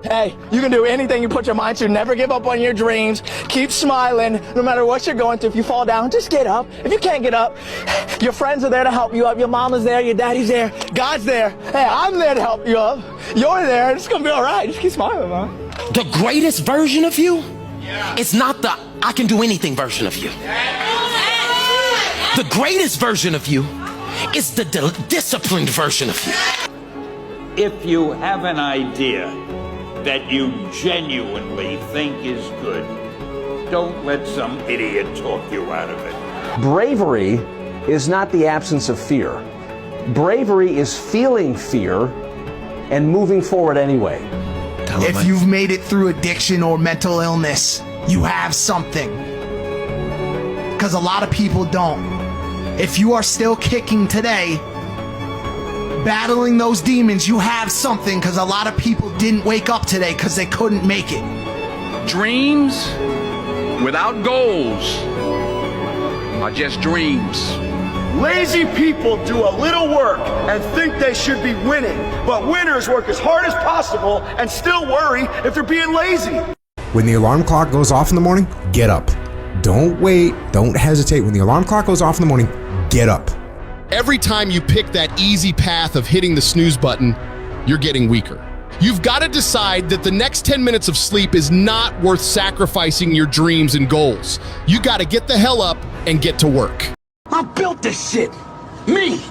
Hey, you can do anything you put your mind to. Never give up on your dreams. Keep smiling no matter what you're going through. If you fall down, just get up. If you can't get up, your friends are there to help you up. Your mama's there, your daddy's there, God's there. Hey, I'm there to help you up. You're there. It's going to be all right. Just keep smiling, man. The greatest version of you is not the I can do anything version of you. The greatest version of you is the disciplined version of you. If you have an idea that you genuinely think is good, don't let some idiot talk you out of it. Bravery is not the absence of fear. Bravery is feeling fear and moving forward anyway. If you've made it through addiction or mental illness, you have something. Because a lot of people don't. If you are still kicking today, battling those demons, you have something, because a lot of people didn't wake up today because they couldn't make it. Dreams without goals are just dreams. Lazy people do a little work and think they should be winning, but winners work as hard as possible and still worry if they're being lazy. When the alarm clock goes off in the morning, get up. Don't wait, don't hesitate. When the alarm clock goes off in the morning, get up. Every time you pick that easy path of hitting the snooze button, you're getting weaker. You've got to decide that the next 10 minutes of sleep is not worth sacrificing your dreams and goals. You got to get the hell up and get to work. I built this shit. Me.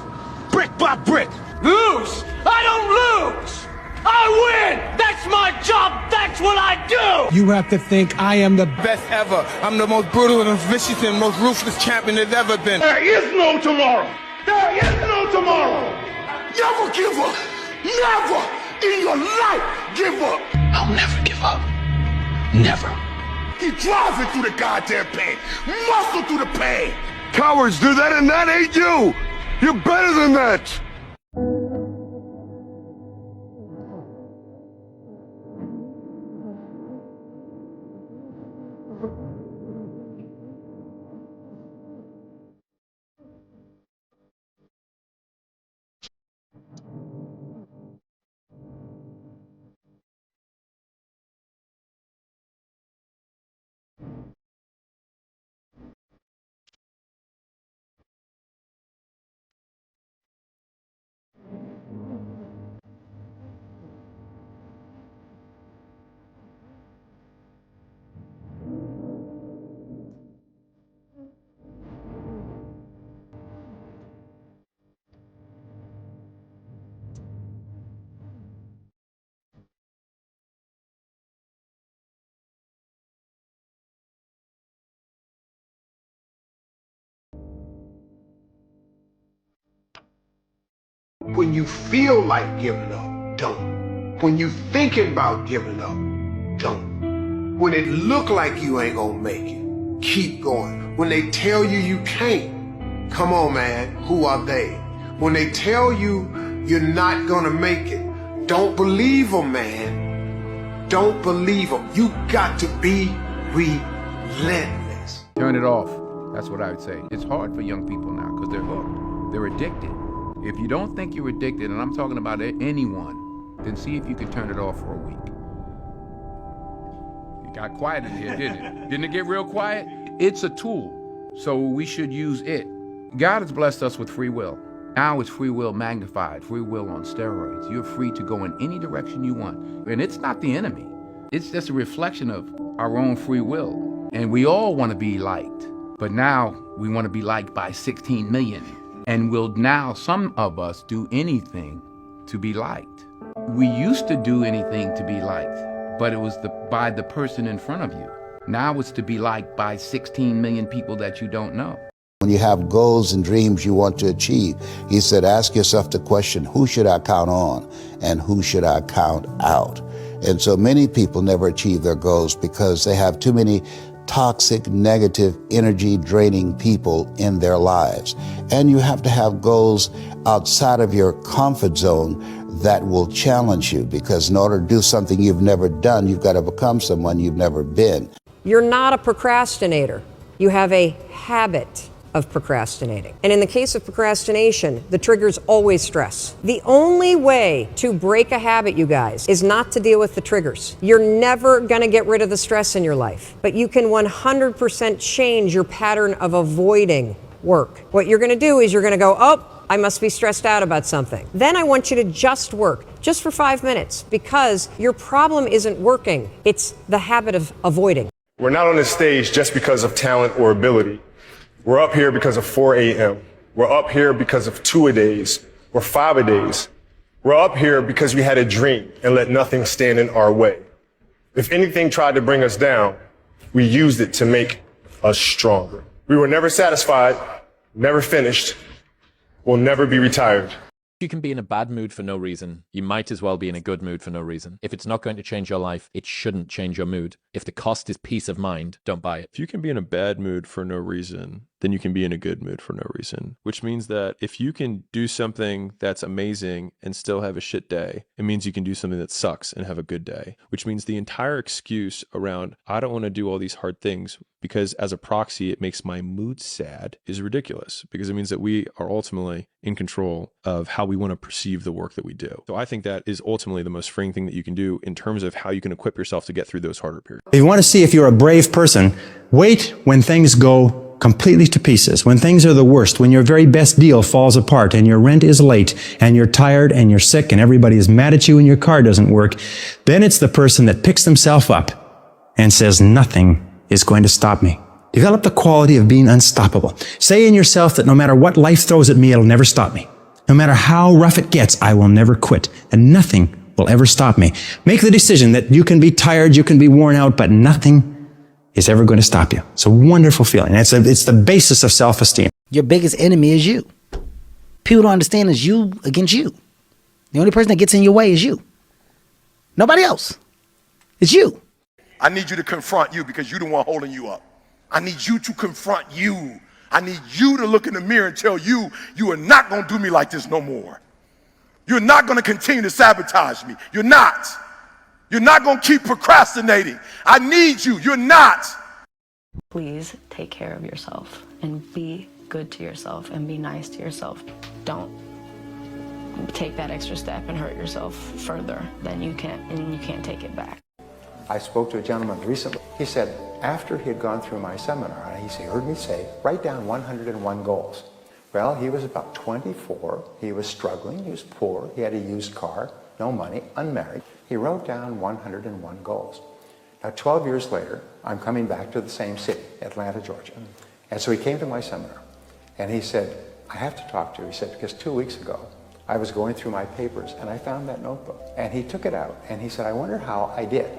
Brick by brick. Lose. I don't lose. I win. That's my job. That's what I do. You have to think I am the best ever. I'm the most brutal and vicious and most ruthless champion there's ever been. There is no tomorrow. There is no tomorrow. Never give up. Never in your life give up. I'll never give up. Never. Keep driving through the goddamn pain. Muscle through the pain. Cowards do that and that ain't you. You're better than that. When you feel like giving up, don't. When you thinking about giving up, don't. When it look like you ain't gonna make it, keep going. When they tell you you can't, come on man, who are they? When they tell you you're not gonna make it, don't believe them, man. Don't believe them. You got to be relentless. Turn it off. That's what I would say. It's hard for young people now because they're hooked. They're addicted. If you don't think you're addicted, and I'm talking about anyone, then see if you can turn it off for a week. It got quiet in here, didn't it? Didn't it get real quiet? It's a tool, so we should use it. God has blessed us with free will. Now it's free will magnified, free will on steroids. You're free to go in any direction you want. And it's not the enemy. It's just a reflection of our own free will. And we all want to be liked. But now we want to be liked by 16 million. And will now, some of us, do anything to be liked. We used to do anything to be liked, but it was by the person in front of you. Now it's to be liked by 16 million people that you don't know. When you have goals and dreams you want to achieve, he said, ask yourself the question, who should I count on and who should I count out? And so many people never achieve their goals because they have too many toxic, negative, energy-draining people in their lives. And you have to have goals outside of your comfort zone that will challenge you, because in order to do something you've never done, you've got to become someone you've never been. You're not a procrastinator. You have a habit. of procrastinating. And in the case of procrastination, the trigger's always stress. The only way to break a habit, you guys, is not to deal with the triggers. You're never gonna get rid of the stress in your life, but you can 100% change your pattern of avoiding work. What you're gonna do is you're gonna go, oh, I must be stressed out about something. Then I want you to just work, just for 5 minutes, because your problem isn't working. It's the habit of avoiding. We're not on this stage just because of talent or ability. We're up here because of 4 a.m. We're up here because of 2-a-days or 5-a-days. We're up here because we had a dream and let nothing stand in our way. If anything tried to bring us down, we used it to make us stronger. We were never satisfied, never finished. We'll never be retired. You can be in a bad mood for no reason. You might as well be in a good mood for no reason. If it's not going to change your life, it shouldn't change your mood. If the cost is peace of mind, don't buy it. If you can be in a bad mood for no reason, then you can be in a good mood for no reason. Which means that if you can do something that's amazing and still have a shit day, it means you can do something that sucks and have a good day. Which means the entire excuse around, I don't want to do all these hard things because as a proxy, it makes my mood sad, is ridiculous. Because it means that we are ultimately in control of how we want to perceive the work that we do. So I think that is ultimately the most freeing thing that you can do in terms of how you can equip yourself to get through those harder periods. If you want to see if you're a brave person, wait when things go completely to pieces, when things are the worst, when your very best deal falls apart and your rent is late and you're tired and you're sick and everybody is mad at you and your car doesn't work, then it's the person that picks themselves up and says, nothing is going to stop me. Develop the quality of being unstoppable. Say in yourself that no matter what life throws at me, it'll never stop me. No matter how rough it gets, I will never quit, and nothing will ever stop me. Make the decision that you can be tired, you can be worn out, but nothing is ever going to stop you. It's a wonderful feeling. It's the basis of self-esteem. Your biggest enemy is you. People don't understand it's you against you. The only person that gets in your way is you. Nobody else. It's you. I need you to confront you because you're the one holding you up. I need you to confront you. I need you to look in the mirror and tell you, you are not going to do me like this no more. You're not going to continue to sabotage me. You're not. You're not going to keep procrastinating. I need you. You're not. Please take care of yourself and be good to yourself and be nice to yourself. Don't take that extra step and hurt yourself further than you can, and you can't take it back. I spoke to a gentleman recently. He said, after he had gone through my seminar, he heard me say, write down 101 goals. Well, he was about 24. He was struggling. He was poor. He had a used car, no money, unmarried. He wrote down 101 goals. Now, 12 years later, I'm coming back to the same city, Atlanta, Georgia. And so he came to my seminar, and he said, I have to talk to you. He said, because 2 weeks ago, I was going through my papers, and I found that notebook. And he took it out, and he said, I wonder how I did.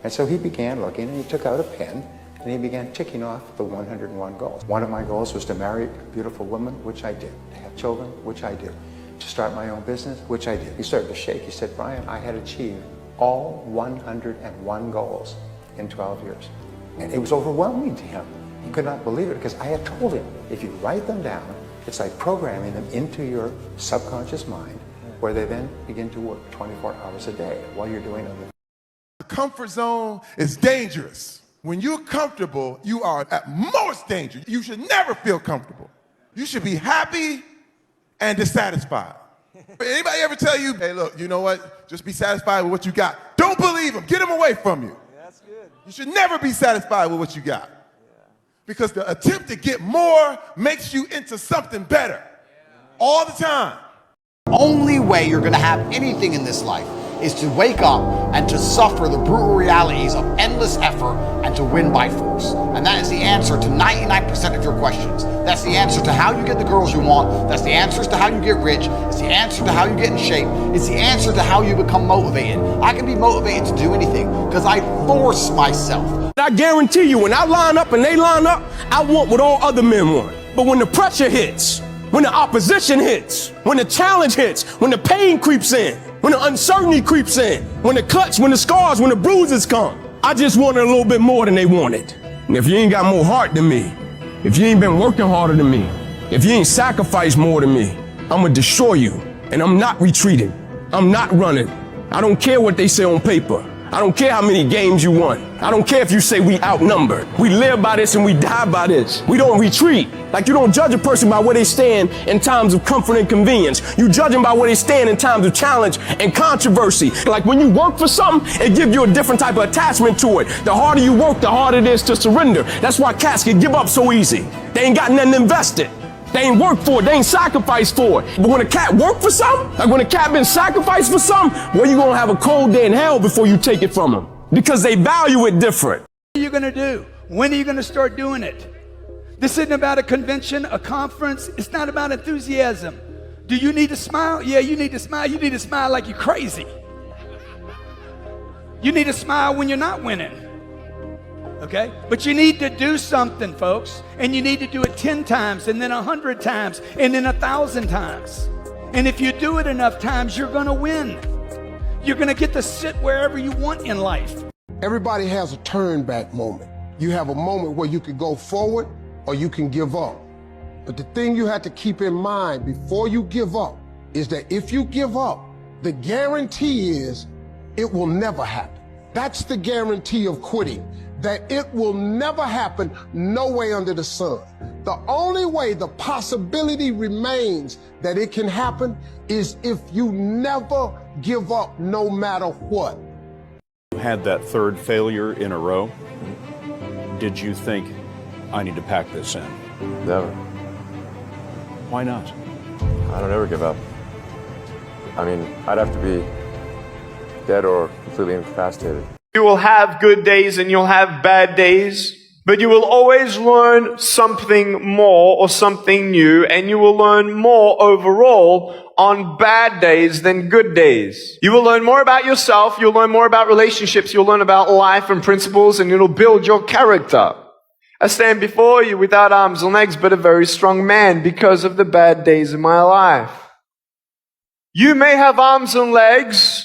And so he began looking, and he took out a pen, and he began ticking off the 101 goals. One of my goals was to marry a beautiful woman, which I did. To have children, which I did. To start my own business, which I did. He started to shake. He said, Brian, I had achieved all 101 goals in 12 years. And it was overwhelming to him. He could not believe it because I had told him, if you write them down, it's like programming them into your subconscious mind, where they then begin to work 24 hours a day while you're doing other things. The comfort zone is dangerous. When you're comfortable, you are at most danger. You should never feel comfortable. You should be happy and dissatisfied. Anybody ever tell you, hey, look, you know what? Just be satisfied with what you got. Don't believe them. Get them away from you. Yeah, that's good. You should never be satisfied with what you got. Yeah. Because the attempt to get more makes you into something better. All the time. Only way you're going to have anything in this life is to wake up and to suffer the brutal realities of endless effort and to win by force. And that is the answer to 99% of your questions. That's the answer to how you get the girls you want. That's the answers to how you get rich. It's the answer to how you get in shape. It's the answer to how you become motivated. I can be motivated to do anything because I force myself. I guarantee you, when I line up and they line up, I want what all other men want. But when the pressure hits, when the opposition hits, when the challenge hits, when the pain creeps in, when the uncertainty creeps in, when the cuts, when the scars, when the bruises come, I just wanted a little bit more than they wanted. And if you ain't got more heart than me, if you ain't been working harder than me, if you ain't sacrificed more than me, I'm gonna destroy you. And I'm not retreating. I'm not running. I don't care what they say on paper. I don't care how many games you won. I don't care if you say we outnumbered. We live by this and we die by this. We don't retreat. Like you don't judge a person by where they stand in times of comfort and convenience. You judge them by where they stand in times of challenge and controversy. Like when you work for something, it gives you a different type of attachment to it. The harder you work, the harder it is to surrender. That's why cats can give up so easy. They ain't got nothing invested. They ain't worked for it. They ain't sacrificed for it. But when a cat worked for something, like when a cat been sacrificed for something, well, you're going to have a cold day in hell before you take it from them because they value it different. What are you going to do? When are you going to start doing it? This isn't about a convention, a conference. It's not about enthusiasm. Do you need to smile? Yeah, you need to smile. You need to smile like you're crazy. You need to smile when you're not winning. Okay? But you need to do something, folks. And you need to do it 10 times, and then 100 times, and then 1,000 times. And if you do it enough times, you're going to win. You're going to get to sit wherever you want in life. Everybody has a turn back moment. You have a moment where you can go forward or you can give up. But the thing you have to keep in mind before you give up is that if you give up, the guarantee is it will never happen. That's the guarantee of quitting. That it will never happen, no way under the sun. The only way the possibility remains that it can happen is if you never give up no matter what. You had that third failure in a row. Did you think, I need to pack this in? Never. Why not? I don't ever give up. I mean, I'd have to be dead or completely incapacitated. You will have good days and you'll have bad days, but you will always learn something more or something new, and you will learn more overall on bad days than good days. You will learn more about yourself, you'll learn more about relationships, you'll learn about life and principles, and it'll build your character. I stand before you without arms and legs, but a very strong man because of the bad days in my life. You may have arms and legs,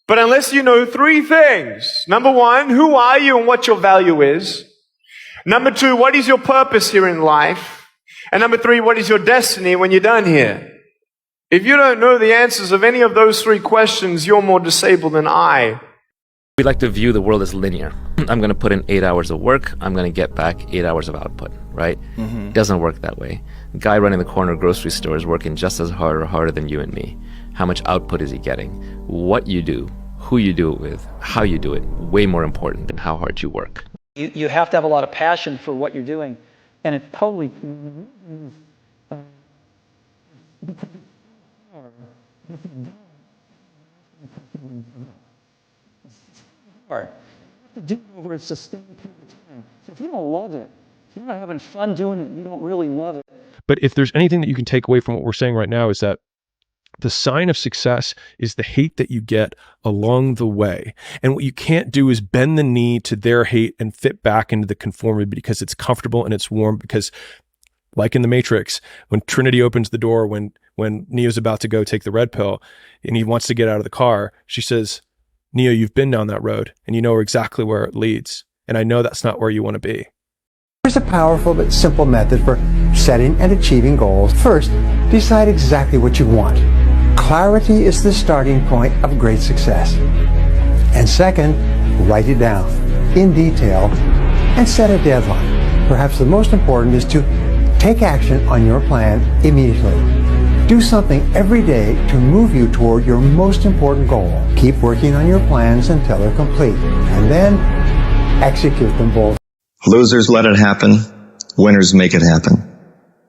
but unless you know 3 things. Number 1, who are you and what your value is? Number 2, what is your purpose here in life? And number 3, what is your destiny when you're done here? If you don't know the answers of any of those 3 questions, you're more disabled than I. We like to view the world as linear. I'm going to put in 8 hours of work. I'm going to get back 8 hours of output, right? It doesn't work that way. The guy running the corner grocery store is working just as hard or harder than you and me. How much output is he getting? What you do, who you do it with, how you do it, way more important than how hard you work. You have to have a lot of passion for what you're doing, and it totally do it over a sustained period of time. So if you don't love it, if you're not having fun doing it, you don't really love it. But if there's anything that you can take away from what we're saying right now, is that the sign of success is the hate that you get along the way. And what you can't do is bend the knee to their hate and fit back into the conformity because it's comfortable and it's warm. Because like in the Matrix, when Trinity opens the door, when Neo's about to go take the red pill and he wants to get out of the car, she says, Neo, you've been down that road and you know exactly where it leads. And I know that's not where you want to be. Here's a powerful but simple method for setting and achieving goals. First, decide exactly what you want. Clarity is the starting point of great success. And second, write it down in detail and set a deadline. Perhaps the most important is to take action on your plan immediately. Do something every day to move you toward your most important goal. Keep working on your plans until they're complete, and then execute them both. Losers let it happen. Winners make it happen.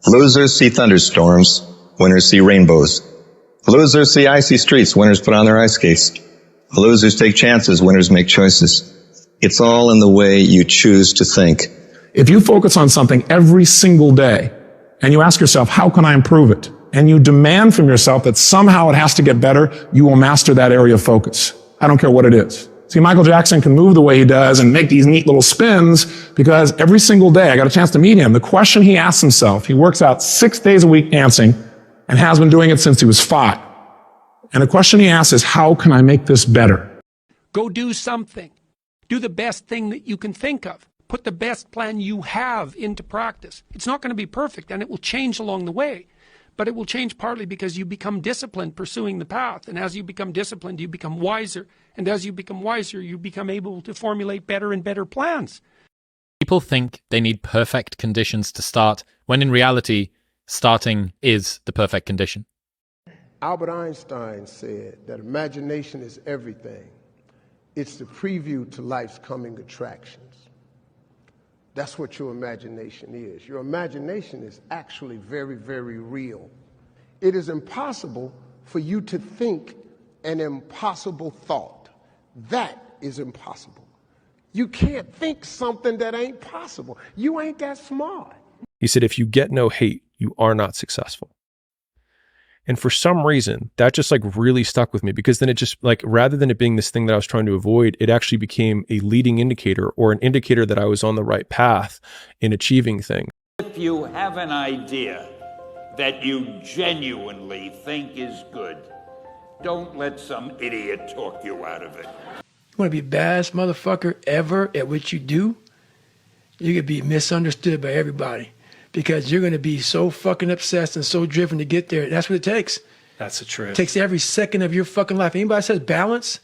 Losers see thunderstorms. Winners see rainbows. Losers see icy streets. Winners put on their ice skates. Losers take chances. Winners make choices. It's all in the way you choose to think. If you focus on something every single day and you ask yourself, how can I improve it? And you demand from yourself that somehow it has to get better, you will master that area of focus. I don't care what it is. See, Michael Jackson can move the way he does and make these neat little spins because every single day I got a chance to meet him. The question he asks himself, he works out 6 days a week dancing and has been doing it since he was 5. And the question he asks is, how can I make this better? Go do something. Do the best thing that you can think of. Put the best plan you have into practice. It's not going to be perfect and it will change along the way. but it will change partly because you become disciplined pursuing the path. And as you become disciplined, you become wiser. And as you become wiser, you become able to formulate better and better plans. People think they need perfect conditions to start, when in reality, starting is the perfect condition. Albert Einstein said that imagination is everything. It's the preview to life's coming attractions. That's what your imagination is. Your imagination is actually very, very real. It is impossible for you to think an impossible thought. That is impossible. You can't think something that ain't possible. You ain't that smart. He said, if you get no hate, you are not successful. And for some reason, that just like really stuck with me, because then it just like, rather than it being this thing that I was trying to avoid, it actually became a leading indicator or an indicator that I was on the right path in achieving things. If you have an idea that you genuinely think is good, don't let some idiot talk you out of it. You want to be the baddest motherfucker ever at what you do? You could be misunderstood by everybody because you're going to be so fucking obsessed and so driven to get there. That's what it takes. That's the truth. It takes every second of your fucking life. Anybody says balance?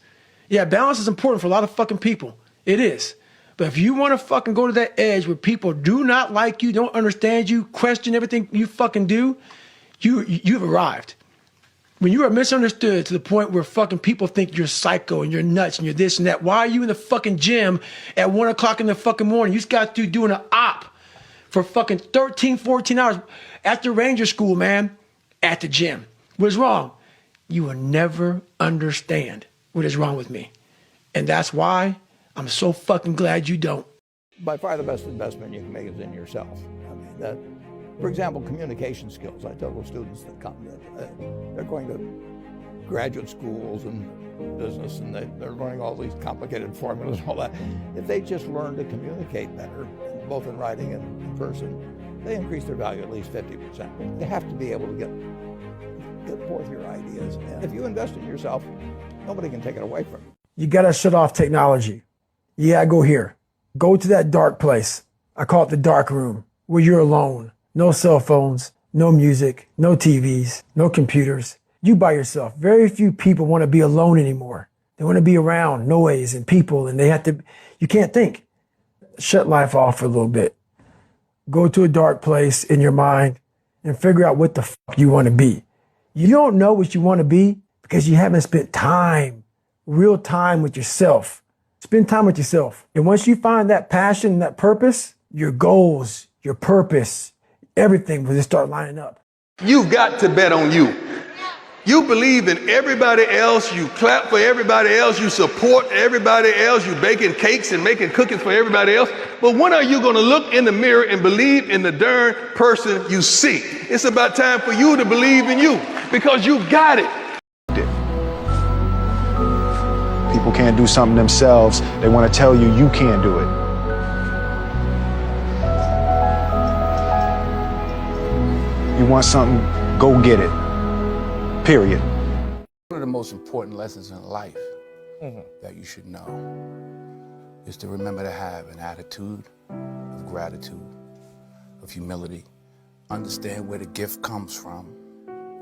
Yeah, balance is important for a lot of fucking people. It is. But if you want to fucking go to that edge where people do not like you, don't understand you, question everything you fucking do, you've arrived. When you are misunderstood to the point where fucking people think you're psycho and you're nuts and you're this and that, why are you in the fucking gym at 1 o'clock in the fucking morning? You just got to doing an op for fucking 13, 14 hours after Ranger School, man, at the gym. What is wrong? You will never understand what is wrong with me. And that's why I'm so fucking glad you don't. By far the best investment you can make is in yourself. I mean, that, for example, communication skills. I tell those students that come, they're going to graduate schools and business, and they're learning all these complicated formulas and all that. If they just learn to communicate better, both in writing and in person, they increase their value at least 50%. They have to be able to get forth your ideas. And if you invest in yourself, nobody can take it away from you. You gotta shut off technology. Yeah, go here. Go to that dark place. I call it the dark room, where you're alone. No cell phones, no music, no TVs, no computers. You by yourself. Very few people want to be alone anymore. They want to be around noise and people, and you can't think. Shut life off for a little bit. Go to a dark place in your mind and figure out what the fuck you want to be. You don't know what you want to be because you haven't spent time, real time with yourself. Spend time with yourself. And once you find that passion and that purpose, your goals, your purpose, everything will just start lining up. You've got to bet on you. You believe in everybody else, you clap for everybody else, you support everybody else, you baking cakes and making cookies for everybody else. But when are you going to look in the mirror and believe in the darn person you see? It's about time for you to believe in you, because you got it. People can't do something themselves. They want to tell you you can't do it. You want something, go get it. Period. One of the most important lessons in life that you should know is to remember to have an attitude of gratitude, of humility. Understand where the gift comes from.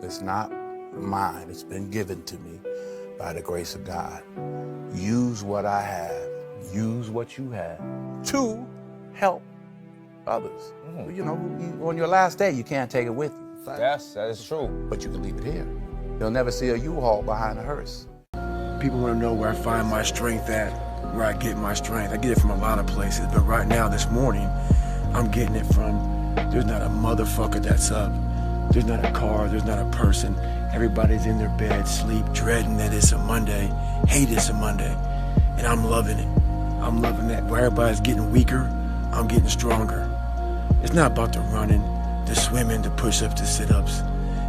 It's not mine, it's been given to me by the grace of God. Use what I have, use what you have to help others. You know, on your last day, you can't take it with you. Yes, that is true. But you can leave it here. You'll never see a U-Haul behind a hearse. People want to know where I find my strength at, where I get my strength. I get it from a lot of places, but right now, this morning, I'm getting it from, there's not a motherfucker that's up. There's not a car, there's not a person. Everybody's in their bed, sleep, dreading that it's a Monday, hate it's a Monday, and I'm loving it. I'm loving that. Where everybody's getting weaker, I'm getting stronger. It's not about the running, the swimming, the push-ups, the sit-ups.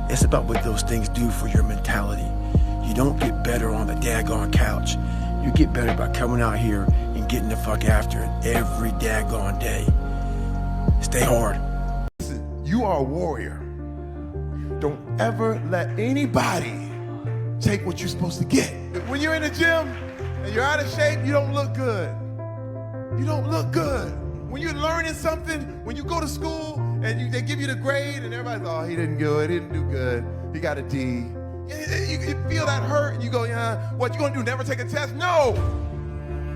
It's about what those things do for your mentality. You don't get better on the daggone couch. You get better by coming out here and getting the fuck after it every daggone day. Stay hard. You are a warrior. Don't ever let anybody take what you're supposed to get. When you're in the gym and you're out of shape, you don't look good. You don't look good. When you're learning something, when you go to school and they give you the grade and everybody's, oh, he didn't do good, he got a D. You feel that hurt and you go, yeah, what you gonna do, never take a test? No,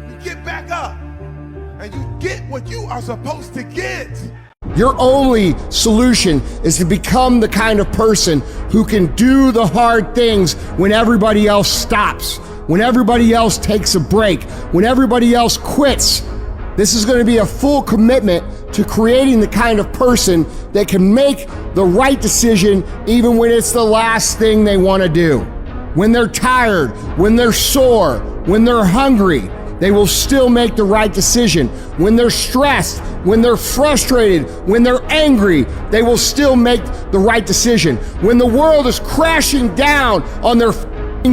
you get back up and you get what you are supposed to get. Your only solution is to become the kind of person who can do the hard things when everybody else stops, when everybody else takes a break, when everybody else quits. This is going to be a full commitment to creating the kind of person that can make the right decision even when it's the last thing they want to do. When they're tired, when they're sore, when they're hungry, they will still make the right decision. When they're stressed, when they're frustrated, when they're angry, they will still make the right decision. When the world is crashing down on their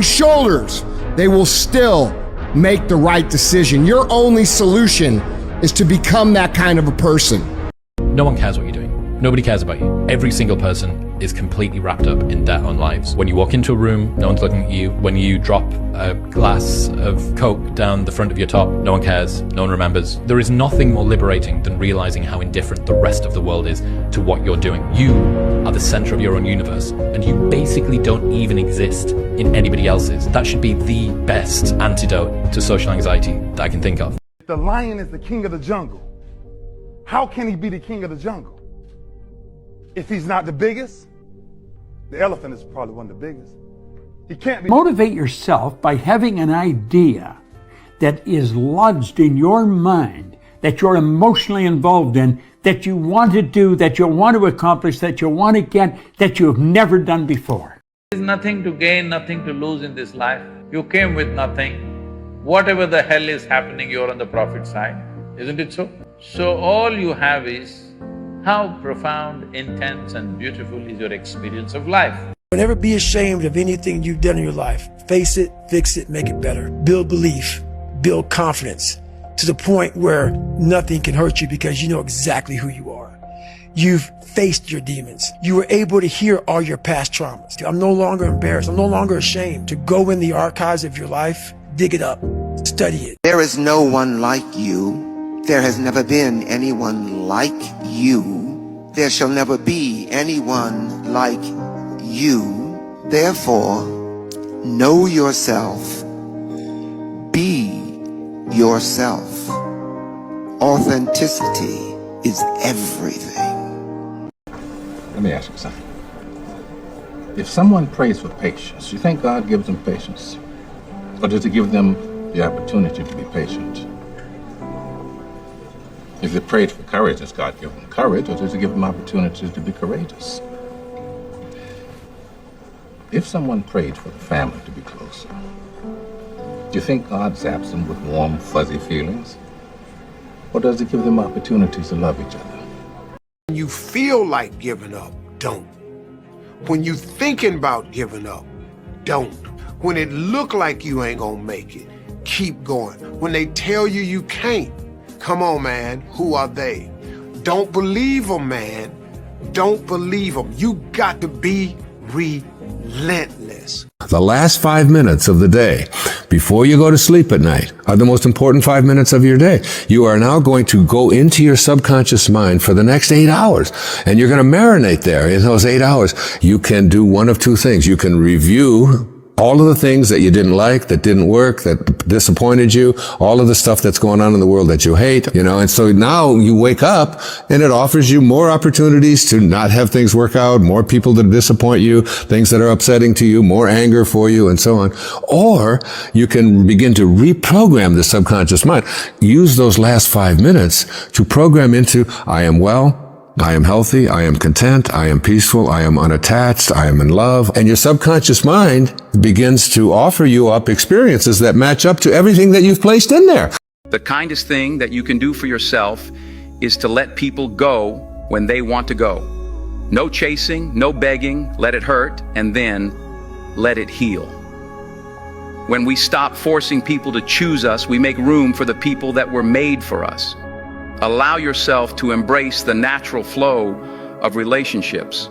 shoulders, they will still make the right decision. Your only solution is to become that kind of a person. No one cares what you're doing. Nobody cares about you. Every single person is completely wrapped up in their own lives. When you walk into a room, no one's looking at you. When you drop a glass of Coke down the front of your top, no one cares, no one remembers. There is nothing more liberating than realizing how indifferent the rest of the world is to what you're doing. You are the center of your own universe, and you basically don't even exist in anybody else's. That should be the best antidote to social anxiety that I can think of. The lion is the king of the jungle. How can he be the king of the jungle? If he's not the biggest, the elephant is probably one of the biggest. He can't be. Motivate yourself by having an idea that is lodged in your mind, that you're emotionally involved in, that you want to do, that you want to accomplish, that you want to get, that you have never done before. There's nothing to gain, nothing to lose in this life. You came with nothing. Whatever the hell is happening, you're on the profit side. Isn't it so? So all you have is how profound, intense and beautiful is your experience of life. Don't ever be ashamed of anything you've done in your life. Face it, fix it, make it better. Build belief, build confidence to the point where nothing can hurt you because you know exactly who you are. You've faced your demons. You were able to hear all your past traumas. I'm no longer embarrassed. I'm no longer ashamed to go in the archives of your life, dig it up, study it. There is no one like you. There has never been anyone like you. There shall never be anyone like you. Therefore, know yourself. Be yourself. Authenticity is everything. Let me ask you something. If someone prays for patience, you think God gives them patience? Or does he give them the opportunity to be patient? If they prayed for courage, does God give them courage, or does he give them opportunities to be courageous? If someone prayed for the family to be closer, do you think God zaps them with warm, fuzzy feelings? Or does he give them opportunities to love each other? When you feel like giving up, don't. When you thinking about giving up, don't. When it look like you ain't gonna make it, keep going. When they tell you you can't, come on, man, who are they? Don't believe them, man. Don't believe them. You got to be relentless. The last 5 minutes of the day, before you go to sleep at night, are the most important 5 minutes of your day. You are now going to go into your subconscious mind for the next 8 hours, and you're going to marinate there in those 8 hours. You can do one of two things. You can review all of the things that you didn't like, that didn't work, that disappointed you, all of the stuff that's going on in the world that you hate, and so now you wake up and it offers you more opportunities to not have things work out, more people that disappoint you, things that are upsetting to you, more anger for you, and so on. Or you can begin to reprogram the subconscious mind. Use those last 5 minutes to program into, I am well, I am healthy, I am content, I am peaceful, I am unattached, I am in love. And your subconscious mind begins to offer you up experiences that match up to everything that you've placed in there. The kindest thing that you can do for yourself is to let people go when they want to go. No chasing, no begging, let it hurt, and then let it heal. When we stop forcing people to choose us, we make room for the people that were made for us. Allow yourself to embrace the natural flow of relationships.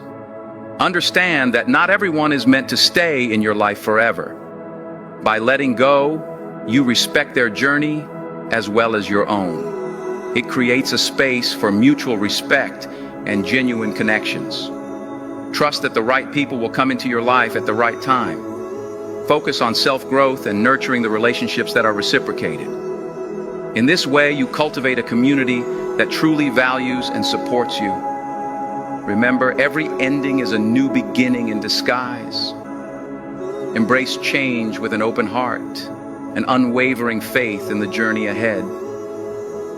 Understand that not everyone is meant to stay in your life forever. By letting go, you respect their journey as well as your own. It creates a space for mutual respect and genuine connections. Trust that the right people will come into your life at the right time. Focus on self-growth and nurturing the relationships that are reciprocated. In this way, you cultivate a community that truly values and supports you. Remember, every ending is a new beginning in disguise. Embrace change with an open heart, an unwavering faith in the journey ahead.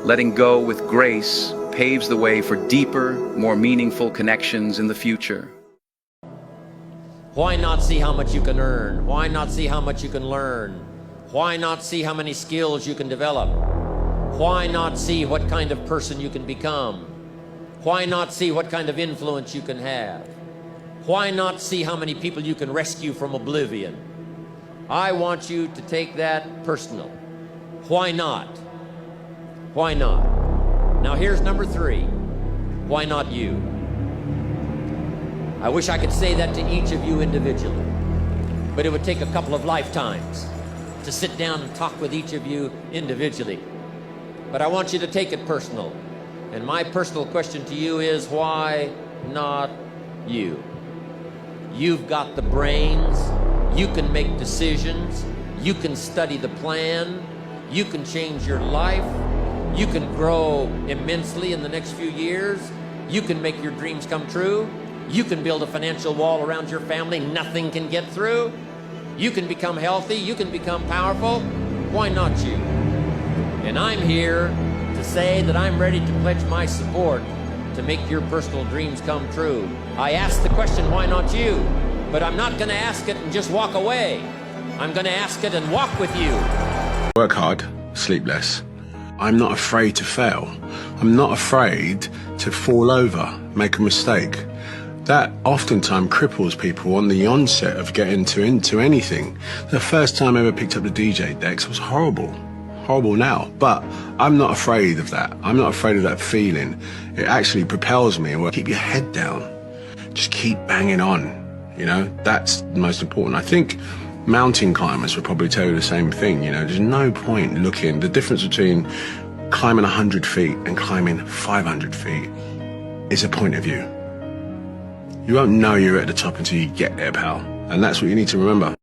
Letting go with grace paves the way for deeper, more meaningful connections in the future. Why not see how much you can earn? Why not see how much you can learn? Why not see how many skills you can develop? Why not see what kind of person you can become? Why not see what kind of influence you can have? Why not see how many people you can rescue from oblivion? I want you to take that personal. Why not? Why not? Now here's number 3. Why not you? I wish I could say that to each of you individually, but it would take a couple of lifetimes to sit down and talk with each of you individually. But I want you to take it personal. And my personal question to you is, why not you? You've got the brains, you can make decisions, you can study the plan, you can change your life, you can grow immensely in the next few years, you can make your dreams come true, you can build a financial wall around your family nothing can get through, you can become healthy, you can become powerful. Why not you? And I'm here to say that I'm ready to pledge my support to make your personal dreams come true. I asked the question, why not you? But I'm not going to ask it and just walk away. I'm going to ask it and walk with you. Work hard, sleep less. I'm not afraid to fail. I'm not afraid to fall over, make a mistake. That oftentimes cripples people on the onset of getting into anything. The first time I ever picked up the DJ decks was horrible. Horrible now, but I'm not afraid of that. I'm not afraid of that feeling. It actually propels me. Well, keep your head down. Just keep banging on. You know, that's the most important. I think mountain climbers would probably tell you the same thing. You know, there's no point looking. The difference between climbing 100 feet and climbing 500 feet is a point of view. You won't know you're at the top until you get there, pal. And that's what you need to remember.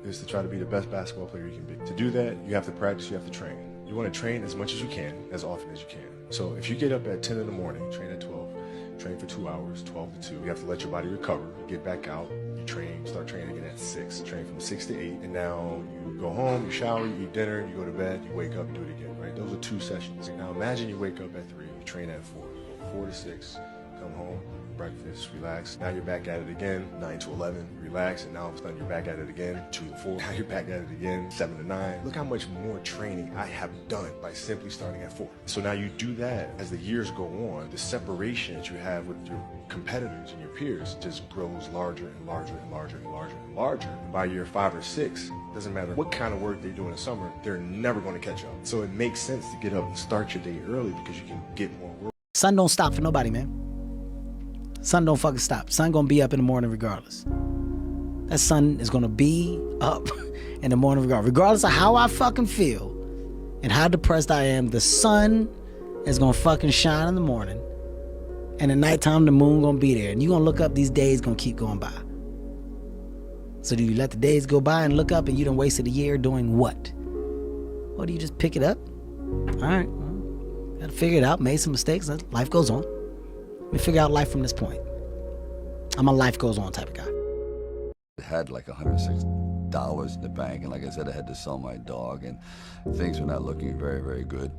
Is to try to be the best basketball player you can be. To do that, you have to practice, you have to train. You want to train as much as you can, as often as you can. So if you get up at 10 in the morning, train at 12, train for 2 hours, 12 to 2, you have to let your body recover, get back out, you train, start training again at 6, train from 6 to 8, and now you go home, you shower, you eat dinner, you go to bed, you wake up, you do it again, right? Those are 2 sessions. Now imagine you wake up at 3, you train at 4, you go 4 to 6, come home, breakfast, relax. Now you're back at it again, 9 to 11, relax, and now all of a sudden you're back at it again, 2 to 4, now you're back at it again, 7 to 9. Look how much more training I have done by simply starting at 4. So now you do that as the years go on, the separation that you have with your competitors and your peers just grows larger and larger and larger and larger and larger. And by year 5 or 6, doesn't matter what kind of work they do in the summer, they're never going to catch up. So it makes sense to get up and start your day early because you can get more work. Sun don't stop for nobody, man. Sun don't fucking stop. Sun gonna be up in the morning regardless. That sun is gonna be up in the morning regardless of how I fucking feel and how depressed I am. The sun is gonna fucking shine in the morning, and at nighttime the moon gonna be there, and you gonna look up, these days gonna keep going by. So do you let the days go by and look up and you done wasted a year doing what? Or do you just pick it up? All right, well, gotta figure it out, made some mistakes, life goes on. Let me figure out life from this point. I'm a life goes on type of guy. I had like $106 in the bank, and like I said, I had to sell my dog, and things were not looking very, very good.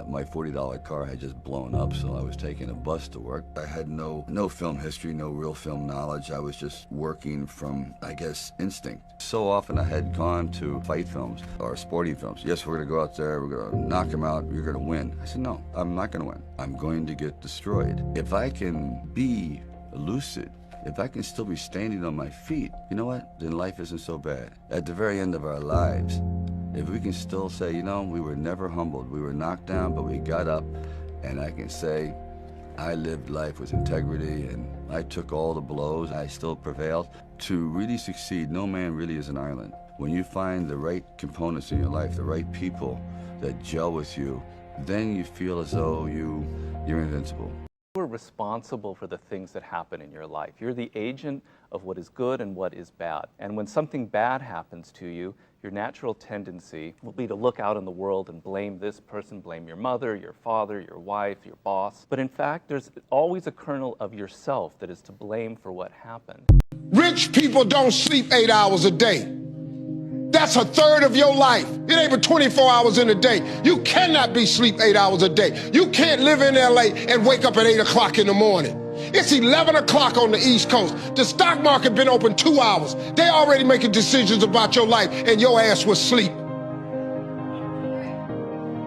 My $40 car had just blown up, so I was taking a bus to work. I had no film history, no real film knowledge. I was just working from, I guess, instinct. So often I had gone to fight films or sporting films. Yes, we're gonna go out there, we're gonna knock him out, you're gonna win. I said, no, I'm not gonna win. I'm going to get destroyed. If I can be lucid, if I can still be standing on my feet, you know what? Then life isn't so bad. At the very end of our lives, if we can still say, you know, we were never humbled, we were knocked down, but we got up, and I can say, I lived life with integrity, and I took all the blows, I still prevailed. To really succeed, no man really is an island. When you find the right components in your life, the right people that gel with you, then you feel as though you're invincible. You're responsible for the things that happen in your life. You're the agent of what is good and what is bad. And when something bad happens to you, your natural tendency will be to look out in the world and blame this person, blame your mother, your father, your wife, your boss. But in fact, there's always a kernel of yourself that is to blame for what happened. Rich people don't sleep 8 hours a day. That's a third of your life. It ain't but 24 hours in a day. You cannot be sleep 8 hours a day. You can't live in LA and wake up at 8 o'clock in the morning. It's 11 o'clock on the East Coast. The stock market been open 2 hours. They already making decisions about your life and your ass was asleep.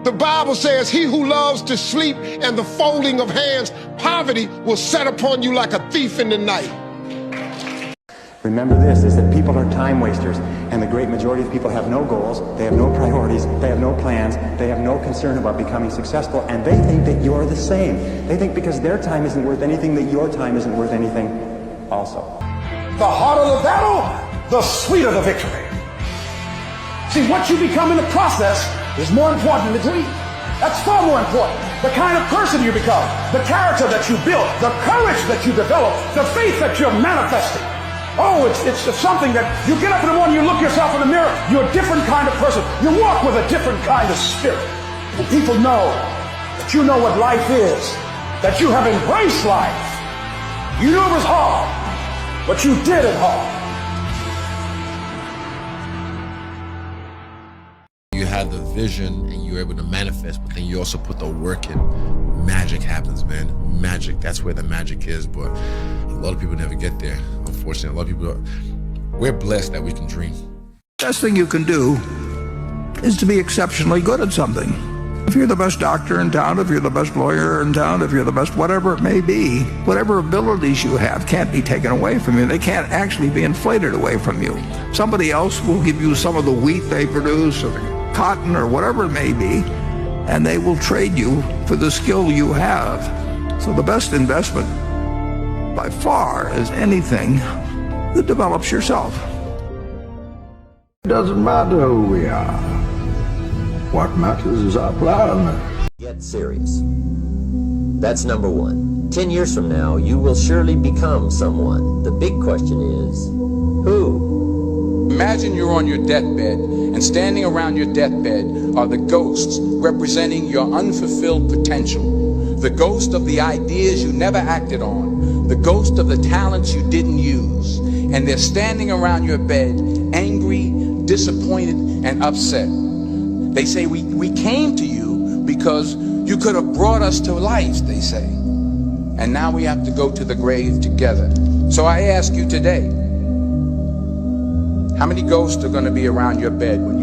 The Bible says, he who loves to sleep and the folding of hands, poverty will set upon you like a thief in the night. Remember this, is that people are time wasters, and the great majority of people have no goals, they have no priorities, they have no plans, they have no concern about becoming successful, and they think that you're the same. They think because their time isn't worth anything, that your time isn't worth anything also. The harder the battle, the sweeter the victory. See, what you become in the process is more important than the dream. That's far more important. The kind of person you become, the character that you build, the courage that you develop, the faith that you're manifesting. Oh, it's something that you get up in the morning, you look yourself in the mirror, you're a different kind of person. You walk with a different kind of spirit. And people know that you know what life is, that you have embraced life. You knew it was hard, but you did it hard. You had the vision and you're able to manifest, but then you also put the work in. Magic happens, man. Magic, that's where the magic is, but a lot of people never get there. Unfortunately, a lot of people, we're blessed that we can dream. Best thing you can do is to be exceptionally good at something. If you're the best doctor in town, if you're the best lawyer in town, if you're the best whatever it may be, whatever abilities you have can't be taken away from you. They can't actually be inflated away from you. Somebody else will give you some of the wheat they produce or the cotton or whatever it may be, and they will trade you for the skill you have. So the best investment by far is anything that develops yourself. It doesn't matter who we are. What matters is our plan. Get serious. That's number one. 10 years from now, you will surely become someone. The big question is, who? Imagine you're on your deathbed, and standing around your deathbed are the ghosts representing your unfulfilled potential. The ghost of the ideas you never acted on. The ghost of the talents you didn't use. And they're standing around your bed, angry, disappointed, and upset. They say, we came to you because you could have brought us to life, they say. And now we have to go to the grave together. So I ask you today, how many ghosts are going to be around your bed when